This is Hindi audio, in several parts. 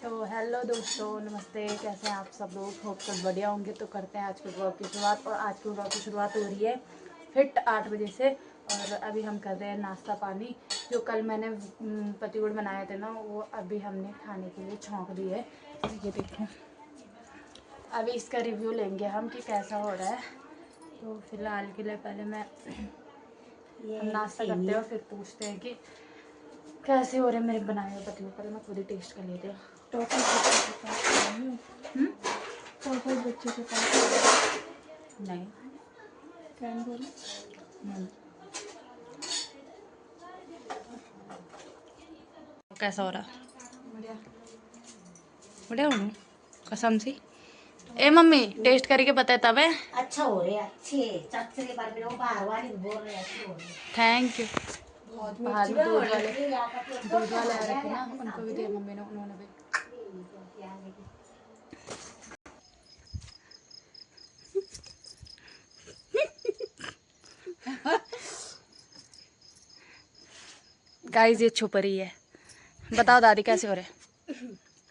तो हेलो दोस्तों, नमस्ते। कैसे हैं आप सब लोग? होप सब बढ़िया होंगे। तो करते हैं आज के ब्लॉग की शुरुआत। और आज के ब्लॉग की शुरुआत हो रही है फिट 8 बजे से। और अभी हम कर रहे हैं नाश्ता पानी। जो कल मैंने पतिगुड़ बनाए थे ना, वो अभी हमने खाने के लिए छौंक दी है। ये देखो, अभी इसका रिव्यू लेंगे हम कि कैसा हो रहा है। तो फिलहाल के लिए पहले मैं हम नाश्ता करते हैं और फिर पूछते हैं कि कैसे हो रहे हैं मेरे बनाए हुए पतिगुड़। पहले मैं खुद ही टेस्ट कर लेती हूँ। टोटल बच्चे के पास नहीं कैन बोलो। कैसा हो रहा? बढ़िया। बढ़िया हो कसम से। ए मम्मी, टेस्ट करके बताए तब है। अच्छा हो रहे अच्छे चचरे बार में वो बाहर वाले बोल रहे अच्छे हो रहे। Thank you. बहुत बाहर मिर्ची दूध वाले आ रखे ना, उनको भी दिया मम्मी ने, उन्होंने भी। गाइस ये छुप रही है। बताओ दादी कैसे हो रहे?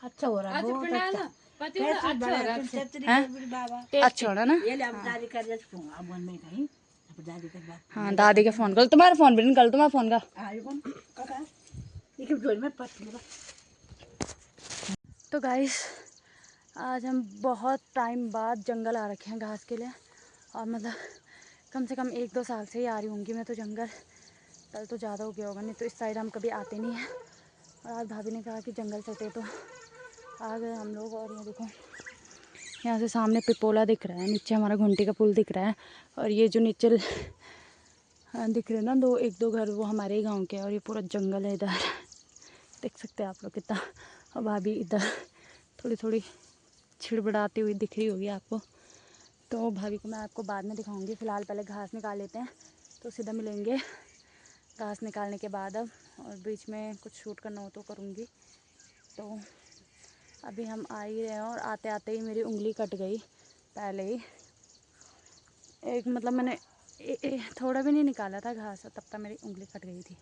अच्छा हो रहा है बहुत अच्छा। अच्छा हो रहा ना? ये ले अब दादी कर दे फोन अब मन में कहीं अब दादी कर बात। हाँ दादी का फोन कर। तुम्हारा फोन भी निकल, तुम्हारा फोन का। आज कौन काका ये क्यों जोड़ में पत्ती लगा। तो गाइस आज हम बहुत टाइम बाद जंगल आ रखे हैं घास के लिए। और मतलब कम से कम 1-2 साल से ही आ रही होंगी मैं तो जंगल। कल तो ज़्यादा हो गया होगा, नहीं तो इस साइड हम कभी आते नहीं हैं। और आज भाभी ने कहा कि जंगल चलते, तो आ गए हम लोग। और ये देखो, यहाँ से सामने पिपोला दिख रहा है, नीचे हमारा घुंटी का पुल दिख रहा है। और ये जो नीचे दिख रहे हैं ना 1-2 घर, वो हमारे ही गाँव के हैं। और ये पूरा जंगल है इधर, देख सकते हैं आप लोग कितना। और भाभी इधर थोड़ी थोड़ी छिड़बड़ाती हुई दिख रही होगी आपको। तो भाभी को मैं आपको बाद में दिखाऊंगी। फ़िलहाल पहले घास निकाल लेते हैं, तो सीधा मिलेंगे घास निकालने के बाद अब। और बीच में कुछ शूट करना हो तो करूँगी। तो अभी हम आ ही रहे हैं और आते आते ही मेरी उंगली कट गई पहले ही। एक मतलब मैंने थोड़ा भी नहीं निकाला था घास, तब तक मेरी उंगली कट गई थी।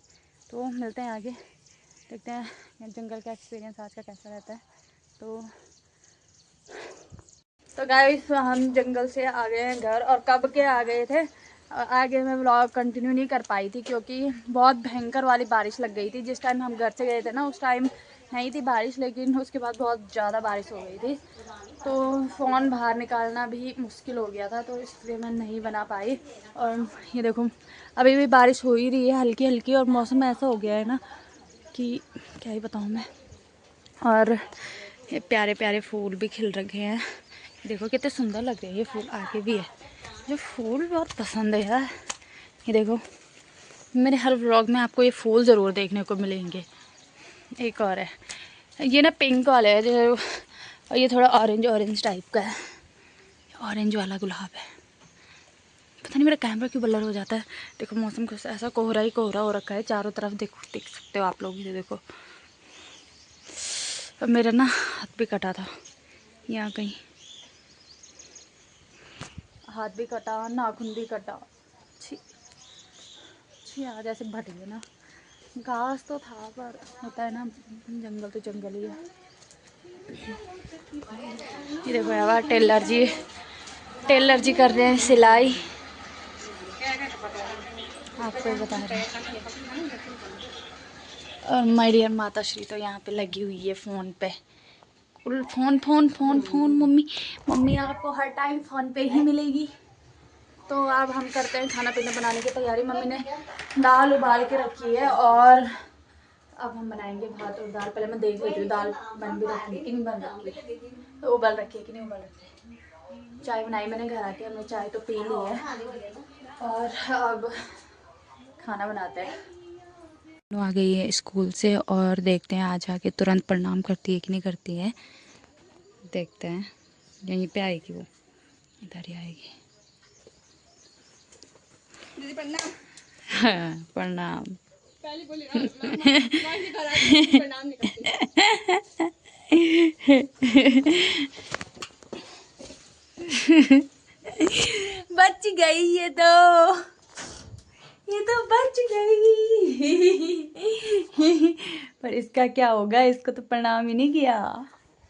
तो मिलते हैं आगे, देखते हैं जंगल का एक्सपीरियंस आज का कैसा रहता है। तो गाइस हम जंगल से आ गए हैं घर। और कब के आ गए थे, आगे मैं व्लॉग कंटिन्यू नहीं कर पाई थी क्योंकि बहुत भयंकर वाली बारिश लग गई थी। जिस टाइम हम घर से गए थे ना, उस टाइम नहीं थी बारिश, लेकिन उसके बाद बहुत ज़्यादा बारिश हो गई थी। तो फ़ोन बाहर निकालना भी मुश्किल हो गया था, तो इसलिए मैं नहीं बना पाई। और ये देखो, अभी भी बारिश हो ही रही है हल्की हल्की। और मौसम ऐसा हो गया है ना कि क्या ही बताऊँ मैं। और ये प्यारे प्यारे फूल भी खिल रखे हैं, देखो कितने सुंदर लग रहे हैं ये फूल। आगे भी है, जो फूल बहुत पसंद है यार। ये देखो, मेरे हर व्लॉग में आपको ये फूल ज़रूर देखने को मिलेंगे। एक और है, ये ना पिंक वाला है जो, और ये थोड़ा ऑरेंज टाइप का है। ऑरेंज वाला गुलाब है। पता नहीं मेरा कैमरा क्यों ब्लर हो जाता है। देखो मौसम कैसा, ऐसा कोहरा ही कोहरा हो रखा है चारों तरफ। देखो, देख सकते हो आप लोग, ये देखो। और मेरा ना हाथ भी कटा था यहाँ कहीं, हाथ भी कटा, नाखून भी कटा। छी छी, आज ऐसे भट गए ना। घास तो था पर होता है ना, जंगल तो जंगल ही है। ये देखो यार, टेलर जी कर रहे हैं सिलाई, आपको ही बता रहे हैं। और माय डियर माता श्री तो यहाँ पे लगी हुई है फ़ोन पे। Phone phone phone phone. Mummy आपको हर टाइम फ़ोन पे ही मिलेगी। तो अब हम करते हैं खाना पीना बनाने की तैयारी। मम्मी ने दाल उबाल के रखी है और अब हम बनाएंगे भात और दाल। पहले मैं देख लेती हूँ दाल बन भी रखी है कि नहीं बन रखी है, तो उबल रखी है कि नहीं उबल रखी है। चाय बनाई मैंने घर आके, हमने चाय तो पी ली है और अब खाना बनाते हैं। आ गई है स्कूल से और देखते हैं आज आके तुरंत प्रणाम करती है कि नहीं करती है। देखते हैं, यहीं पे आएगी वो, इधर ही आएगी। दीदी प्रणाम। हाँ प्रणाम। पहले बोली प्रणाम नहीं करती। बच गई ये तो बच गई। पर इसका क्या होगा, इसको तो प्रणाम ही नहीं किया।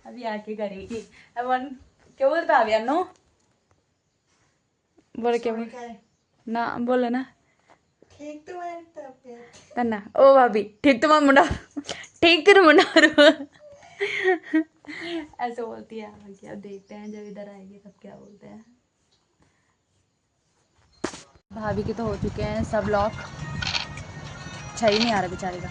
अभी आके करेगी। अब क्या बोलता अभी अन्नो, बोल क्या बोल ना, बोलो ना ठीक तुम्हारी तबीयत तन्ना ओ भाभी ठीक तुम्हारा मुंडा, ठीक तेरा मुंडा ऐसे बोलती है। आगे अब देखते हैं जब इधर आएगी तब क्या बोलते हैं। भाभी के तो हो चुके हैं सब लॉक, अच्छा ही नहीं आ रहा बेचारे का।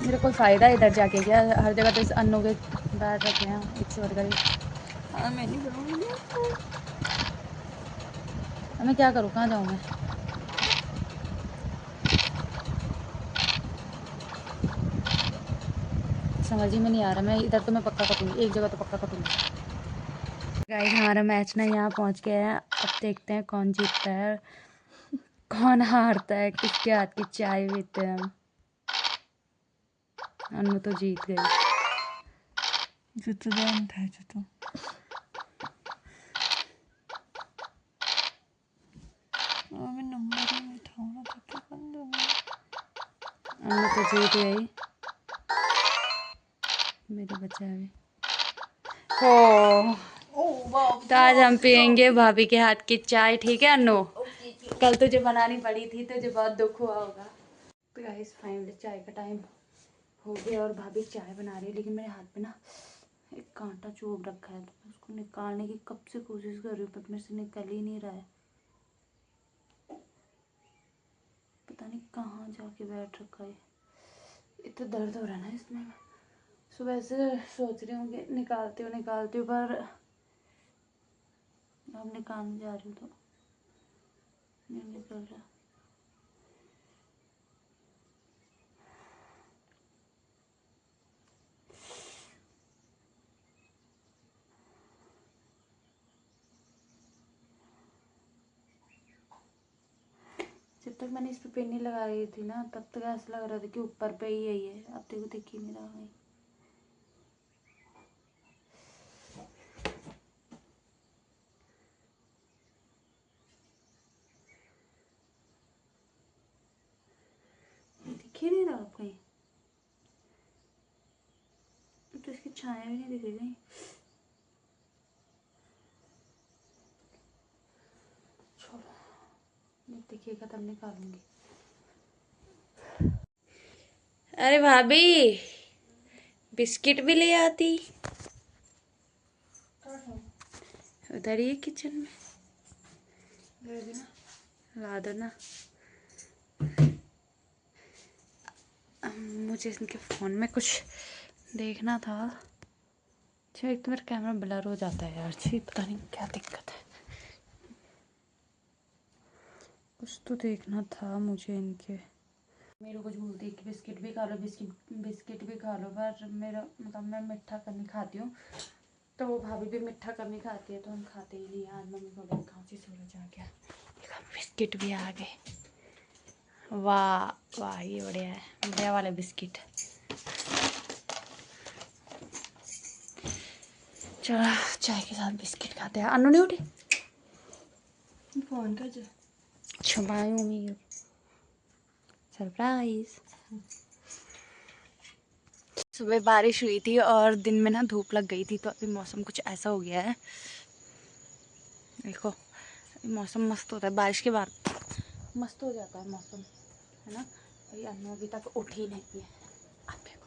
मेरा कोई फ़ायदा है इधर जाके क्या, हर जगह तो इस अन्नों के बैठ रखे हैं एक से बढ़कर एक। हाँ मैं नहीं करूँगी। अब मैं क्या करूँ, कहाँ जाऊँ मैं। समझ ही में नहीं आ रहा। मैं इधर तो मैं पक्का कटूँगी, एक जगह तो पक्का कटूँगी। गाइस हमारा मैच ना यहाँ पहुँच गया है। अब देखते हैं कौन जीतता है कौन हारता है, किसके हाथ की चाय पीते हैं हम। अन्नू तो जीत गई। जुतू जान था जुतू। मैं नंबर ही नहीं था ना तो क्या कर दूँगी। अन्नू तो जीत गई, मेरे बच्चे अभी हो। ओह वाह। तो आज हम पियेंगे भाभी के हाथ की चाय, ठीक है अन्नू। कल तुझे बनानी पड़ी थी, तुझे बहुत दुख हुआ होगा। तो गाइस फाइनली चाय का टाइम हो गया और भाभी चाय बना रही है, लेकिन मेरे हाथ पे ना एक कांटा चुभ रखा है, तो मैं उसको निकालने की कब से कोशिश कर रही हूँ, बट मेरे से निकल ही नहीं रहा है। पता नहीं कहाँ जाके बैठ रखा है। इतना दर्द हो रहा है ना इसमें। सुबह से सोच रही हूँ कि निकालती हूँ पर अब निकालने जा रही हूँ तो नहीं निकल रहा। जब तक मैंने इस पे पिन नहीं लगा रही थी ना, तब तक ऐसा लग रहा था कि ऊपर पे ही है ये। अब देखो दिख ही नहीं रहा है। दिख ही नहीं रहा अब कहीं, तो इसकी छाया भी नहीं दिख रही कहीं। छोड़ो, जब दिखेगा तब निकालूंगी। अरे भाभी बिस्किट भी ले आती। उधर ही है किचन में, ला दो ना। मुझे इनके फ़ोन में कुछ देखना था। अच्छा एक तो मेरा कैमरा ब्लर हो जाता है यार, छी पता नहीं क्या दिक्कत है। कुछ तो देखना था मुझे इनके। मेरे को कुछ बोलती है कि बिस्किट भी खा लो, बिस्किट भी खा लो, पर मेरा मतलब मैं मीठा कम ही खाती हूँ, तो वो भाभी भी मीठा कम ही खाती है, तो हम खाते ही नहीं। आज मम्मी को लगा कहाँ से सूरज आ गया, बिस्किट भी आ गए। वाह वाह ये बढ़िया है, बढ़िया वाले बिस्किट। चलो चाय के साथ बिस्किट खाते हैं। अनु नहीं उठी, फोन का जो छुपाई मम्मी सरप्राइज। सुबह बारिश हुई थी और दिन में ना धूप लग गई थी, तो अभी मौसम कुछ ऐसा हो गया है। देखो मौसम मस्त होता है बारिश के बाद, मस्त हो जाता है मौसम, है ना। ये अनु अभी तक उठी नहीं है। आप देखो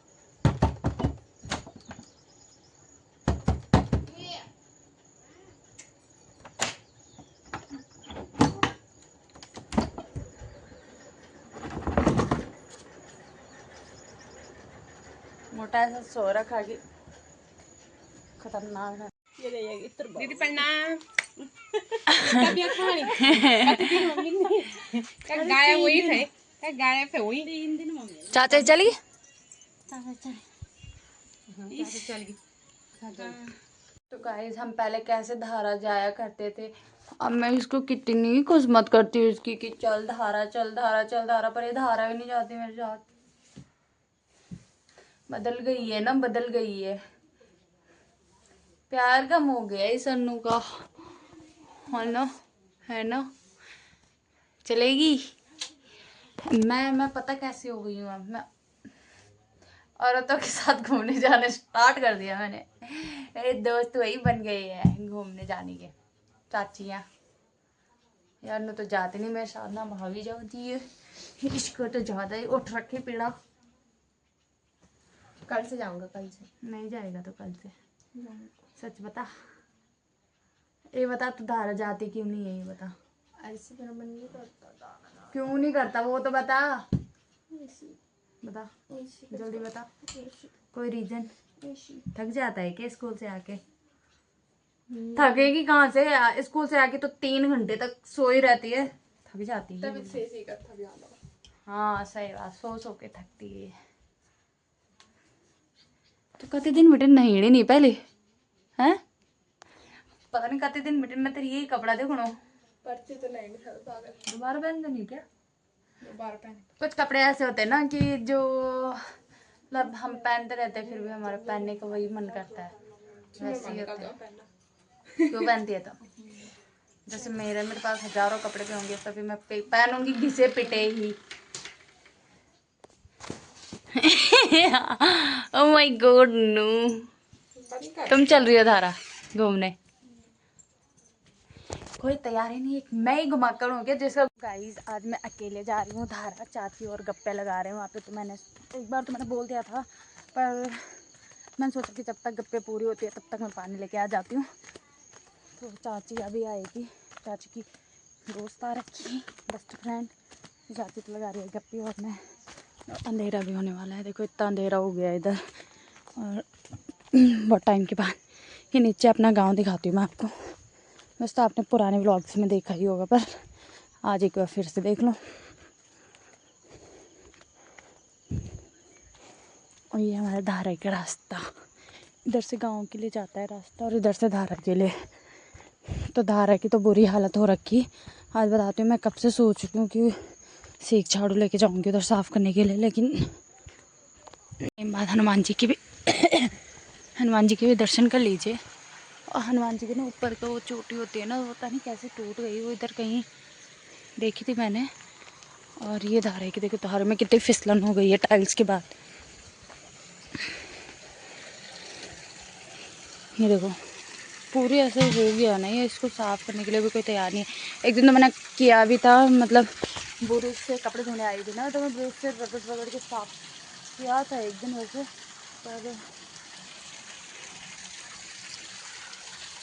मोटा ऐसा सो रखा कि खतरनाक है। ये ले जाएगी दीदी प्रणाम। तबियत खानी कत दिन मम्मी ने क्या गायब हुई थे, क्या गायब थे हुई 3 दिन मम्मी चाचा चली चल गई। तो गाइस हम पहले कैसे धारा जाया करते थे, अब मैं इसको कितनी खुशमत करती हूँ इसकी कि चल धारा चल धारा चल धारा, पर ये धारा भी नहीं जाती मेरे साथ। बदल गई है ना, बदल गई है। प्यार कम हो गया इस अन्नू का, है ना। चलेगी। मैं पता कैसे हो गई हूँ अब। मैं औरतों के साथ घूमने जाने स्टार्ट कर दिया मैंने। मेरे दोस्त वही बन गए हैं घूमने जाने के, चाचियाँ। यार मैं तो जाती नहीं, मेरे साथ ना भाभी जाती है, इसको तो ज़्यादा ही उठ रखी पीड़ा। कल से जाऊंगा, कल से। नहीं जाएगा तो कल से, सच बता। ये बता तू धारा जाती क्यों नहीं है, ये बता। ऐसे मेरा मन नहीं करता जाना। क्यों नहीं करता वो तो बता, ऐसे बता ऐसे जल्दी बता। ऐसे कोई रीजन? ऐसे। थक जाता है क्या स्कूल से आके? थकेगी कहाँ से, स्कूल से आके तो 3 घंटे तक सोई रहती है, थक जाती है। तभी से का था जाना। हाँ सही बात, सो के थकती है। तो कते दिन मीटिंग नहीं ही नहीं पहले हैं, पता नहीं कते दिन मीटिंग में तेरी यही कपड़ा देखो ना। पर्चे तो नहीं मिला पागल। दोबारा पहन नहीं क्या? दोबारा पहन। कुछ कपड़े ऐसे होते हैं ना कि जो मतलब हम पहनते रहते हैं फिर भी हमारा पहनने का वही मन करता है, वैसे ही होता है। क्यों पहनती है तो? जैसे मेरे पास हजारों कपड़े भी होंगे तभी मैं पहनूंगी घिसे पिटे ही। Oh my god no. तुम चल रही हो धारा घूमने? कोई तैयारी नहीं, एक मैं ही घुमाकर हूँ क्या जिसका। गाइस आज मैं अकेले जा रही हूँ धारा, चाची और गप्पे लगा रहे हैं वहाँ पे। तो मैंने एक बार तो मैंने बोल दिया था, पर मैंने सोचा कि जब तक गप्पे पूरी होती है तब तक मैं पानी लेके आ जाती हूँ। तो चाची अभी आएगी, चाची की दोस्त आ रखी, बेस्ट फ्रेंड। चाची तो लगा रही है गप्पी और मैं। अंधेरा भी होने वाला है, देखो इतना अंधेरा हो गया है इधर। और बहुत टाइम के बाद ये नीचे अपना गांव दिखाती हूँ मैं आपको। वैसे तो आपने पुराने व्लॉग्स में देखा ही होगा, पर आज एक बार फिर से देख लो। और ये हमारा धारा का रास्ता, इधर से गांव के लिए जाता है रास्ता और इधर से धारा के लिए। तो धारा की तो बुरी हालत हो रखी। आज बताती हूँ, मैं कब से सोच चुकी हूँ कि सीख झाड़ू लेके जाऊँगी उधर साफ़ करने के लिए, लेकिन एक बात हनुमान जी की भी हनुमान जी के भी दर्शन कर लीजिए। और हनुमान जी के ना ऊपर तो वो चोटी होती है ना, वो पता नहीं कैसे टूट गई, वो इधर कहीं देखी थी मैंने। और ये धारा की देखो, धारा में कितनी फिसलन हो गई है टाइल्स के बाद। ये देखो पूरी ऐसे हो गया ना, ये इसको साफ़ करने के लिए भी कोई तैयार नहीं है। एक दिन तो मैंने किया भी था, मतलब ब्रश से कपड़े धोने आई थी ना, तो मैं ब्रश से रगड़ के साफ किया था एक दिन वैसे।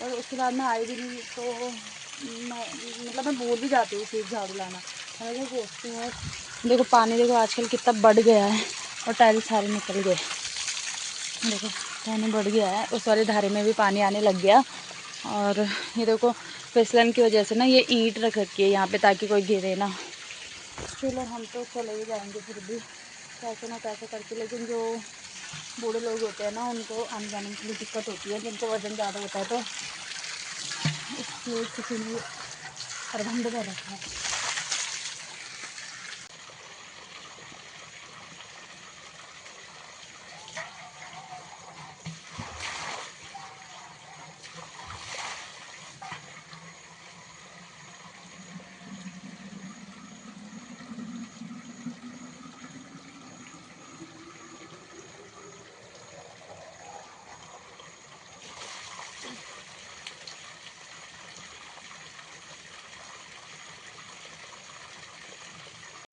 पर उसके बाद मैं आई भी नहीं, तो मैं बोल भी जाती हूँ सीख झाड़ू लाना। मैं जो सोचती हूँ, देखो पानी देखो आजकल कितना बढ़ गया है और टाइल्स सारे निकल गए। देखो पानी बढ़ गया है, उस वाली धारे में भी पानी आने लग गया। और ये देखो फिसलन की वजह से ना ये ईंट रख रखी है यहाँ पे ताकि कोई गिरे ना। चलो हम तो चले ही जाएंगे फिर भी कैसे ना कैसे करके, लेकिन जो बूढ़े लोग होते हैं ना उनको आने जाने में थोड़ी दिक्कत होती है, जिनको वजन ज़्यादा होता है, तो इसलिए किसी ने प्रबंध कर रखा है।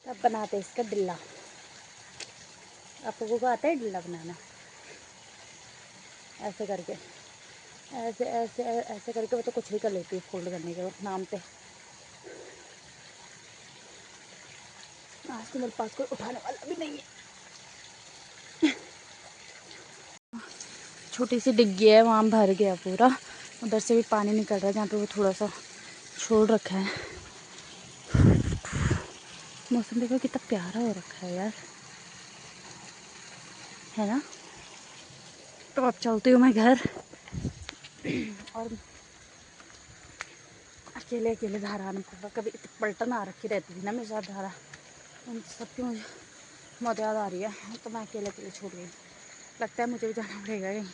अब बनाते हैं इसका डिल्ला। आप लोगों को आता है डिल्ला बनाना? ऐसे करके, ऐसे ऐसे ऐसे करके वो तो कुछ भी कर लेती है फोल्ड करने के नाम पे। आज तो मेरे पास कोई उठाने वाला भी नहीं है। छोटी सी डिग्गी है, वहाँ भर गया पूरा, उधर से भी पानी निकल रहा है जहाँ पे वो थोड़ा सा छोड़ रखा है। मौसम देखो कितना प्यारा हो रखा है यार, है ना। तो अब चलती हूँ मैं घर। और अकेले अकेले धारा आना पड़ा, कभी इतनी पलटन आ रखी रहती थी ना मेरे साथ धारा, उन सबकी मुझे बहुत याद आ रही है। तो मैं अकेले अकेले छोड़ गई, लगता है मुझे भी जाना पड़ेगा कहीं।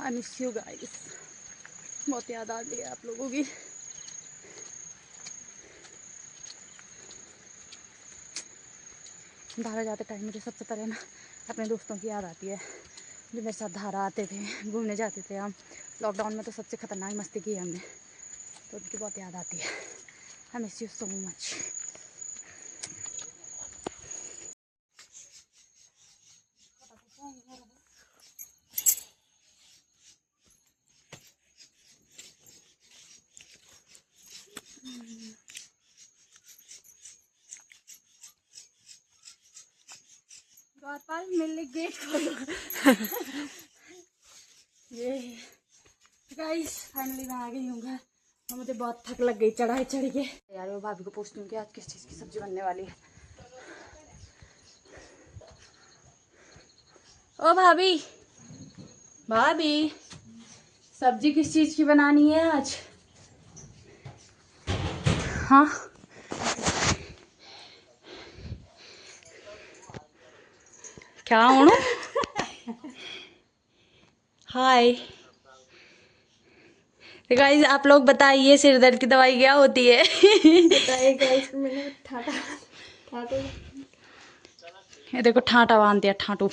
आई मिस यू गाइस, बहुत याद आ रही है आप लोगों की। धारा जाते टाइम मुझे सबसे पहले ना अपने दोस्तों की याद आती है जो मेरे साथ धारा आते थे, घूमने जाते थे हम। लॉकडाउन में तो सबसे खतरनाक मस्ती की है हमने, तो उनकी बहुत याद आती है। I miss you so much. द्वारपाल मिलने गेट खोलो। ये गाइस फाइनली मैं आ गई हूँ घर और मुझे बहुत थक लग गई चढ़ाई चढ़ के। यार वो भाभी को पूछती हूँ कि आज किस चीज़ की सब्जी बनने वाली है। ओ भाभी, भाभी सब्जी किस चीज़ की बनानी है आज? हाँ क्या उणू? हाय गाइस, आप लोग बताइए सिर दर्द की दवाई क्या होती है? बताइए गाइस, मैंने ठाटा ये देखो ठाटा बांध दिया, ठाटू।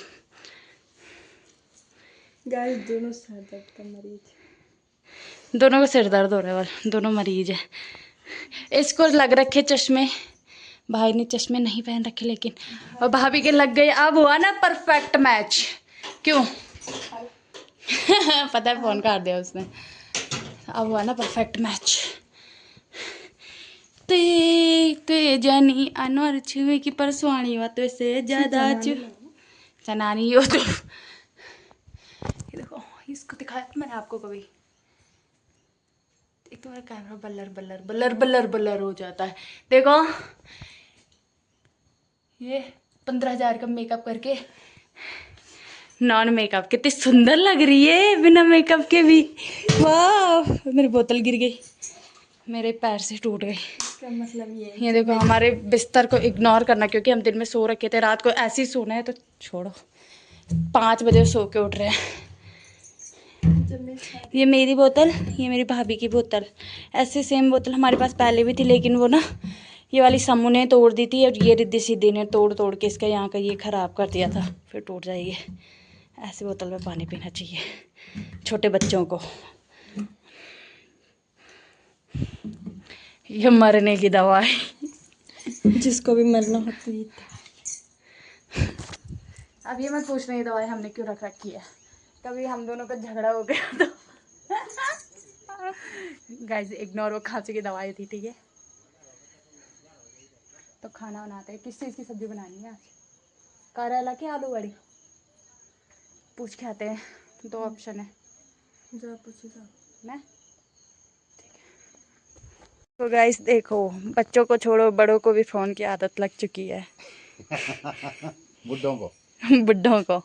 गाइस दोनों सर दर्द का मरीज, दोनों को सिर दर्द हो रहा है, दोनों मरीज है। इसको लग रखे चश्मे, भाई ने चश्मे नहीं पहन रखे लेकिन, और भाभी के लग गए। अब हुआ ना परफेक्ट मैच। क्यों? पता है फोन काट दिया उसने। अब हुआ ना परफेक्ट मैच। ते जानी अनवर छुए की परसवानी वा तो से ज्यादा चनानी हो तो। ये देखो, इसको दिखाया था मैंने आपको कभी? एक तो मेरा कैमरा बल्लर बल्लर बल्लर बल्लर बल्लर हो जाता है। देखो ये 15,000 का मेकअप करके नॉन मेकअप कितनी सुंदर लग रही है बिना मेकअप के भी। वाह, मेरी बोतल गिर गई, मेरे पैर से टूट गई। इसका मतलब ये देखो हमारे बिस्तर को इग्नोर करना, क्योंकि हम दिन में सो रखे थे, रात को ऐसे ही सोना है तो छोड़ो। 5 बजे सो के उठ रहे हैं। ये मेरी बोतल, ये मेरी भाभी की बोतल, ऐसे सेम बोतल हमारे पास पहले भी थी, लेकिन वो ना ये वाली समू ने तोड़ दी थी और ये रिद्धि सिद्धि ने तोड़ तोड़ के इसका यहाँ का ये ख़राब कर दिया था, फिर टूट जाएगी। ऐसे बोतल में पानी पीना चाहिए छोटे बच्चों को। ये मरने की दवा है, जिसको भी मरना हो तो ये। अब ये मत पूछना ये दवाई हमने क्यों रख रखी है, कभी हम दोनों का झगड़ा हो गया तो। गाइस इग्नोर, वो खांसी की दवाई थी, ठीक है। तो खाना बनाते हैं, किस चीज़ की सब्जी बनानी है आज? करेला की आलू बड़ी? पूछ के आते हैं, 2 ऑप्शन है। जा पूछेगा मैं तो गाइस देखो, बच्चों को छोड़ो बड़ों को भी फ़ोन की आदत लग चुकी है। बुड्ढों को बुड्ढों को,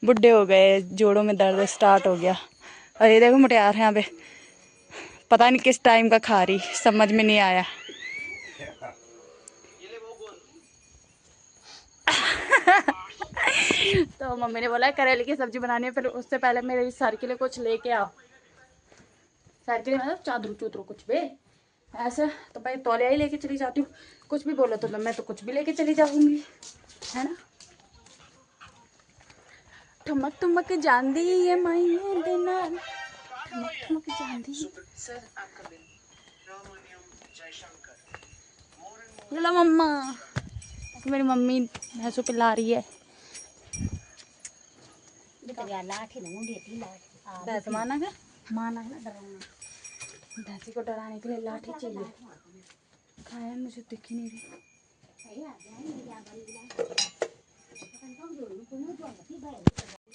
बुड्ढे हो गए, जोड़ों में दर्द स्टार्ट हो गया। और ये देखो मुटियार यहाँ पे पता नहीं किस टाइम का खा रही, समझ में नहीं आया। तो मम्मी ने बोला करेले की सब्जी बनानी है, फिर उससे पहले मेरे सर के लिए कुछ लेके आओ। सर के लिए मतलब चादरू चूदरू कुछ भी ऐसे, तो भाई तौलिया ही लेके चली जाती हूँ। कुछ भी बोलो तो मैं तो कुछ भी लेके चली जाऊंगी, है ना। ठमक ठमक जान दी ये माइये देना, ठमक ठमक जान दी। लो मम्मा, मेरी मम्मी भैंसों पे ला रही है। भैंस माना है, माना है डराना, भैंसी को डराने के लिए लाठी चाहिए। खाया मुझे दिख ही नहीं रही।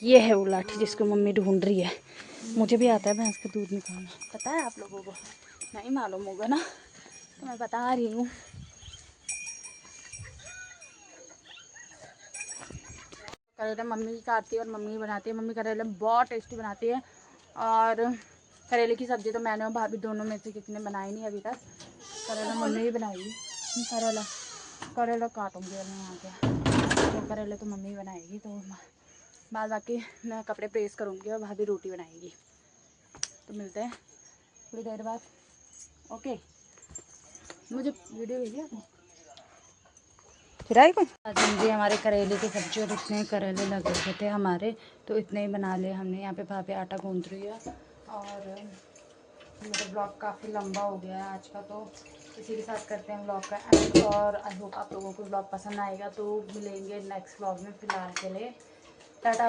ये है वो लाठी जिसको मम्मी ढूंढ रही है। मुझे भी आता है भैंस का दूध निकालना, पता है आप लोगों को? नहीं मालूम होगा ना, तो मैं बता रही हूँ। करेला मम्मी की काटती है और मम्मी बनाती है। मम्मी करेला बहुत टेस्टी बनाती है। और करेले की सब्ज़ी तो मैंने और भाभी दोनों में से किसी ने बनाई नहीं अभी तक। करेला मम्मी ही बनाएगी। करेला काटूँगी मैं यहाँ पे, तो करेले तो मम्मी बनाएगी। तो बाद बाकी मैं कपड़े प्रेस करूँगी और भाभी रोटी बनाएगी। तो मिलते हैं थोड़ी देर बाद, ओके। मुझे वीडियो भेजिए आपने। फिर आई कोई आज जी हमारे करेले की सब्जी और इतने करेले लगे हुए थे हमारे, तो इतने ही बना लिए हमने। यहाँ पे भाभी आटा गूंथ रही है और मेरा ब्लॉग काफ़ी लंबा हो गया है आज का, तो इसी के साथ करते हैं ब्लॉग का एंड। और आई होप आप लोगों को ब्लॉग पसंद आएगा, तो मिलेंगे नेक्स्ट ब्लॉग में। फ़िलहाल के लिए टाटा।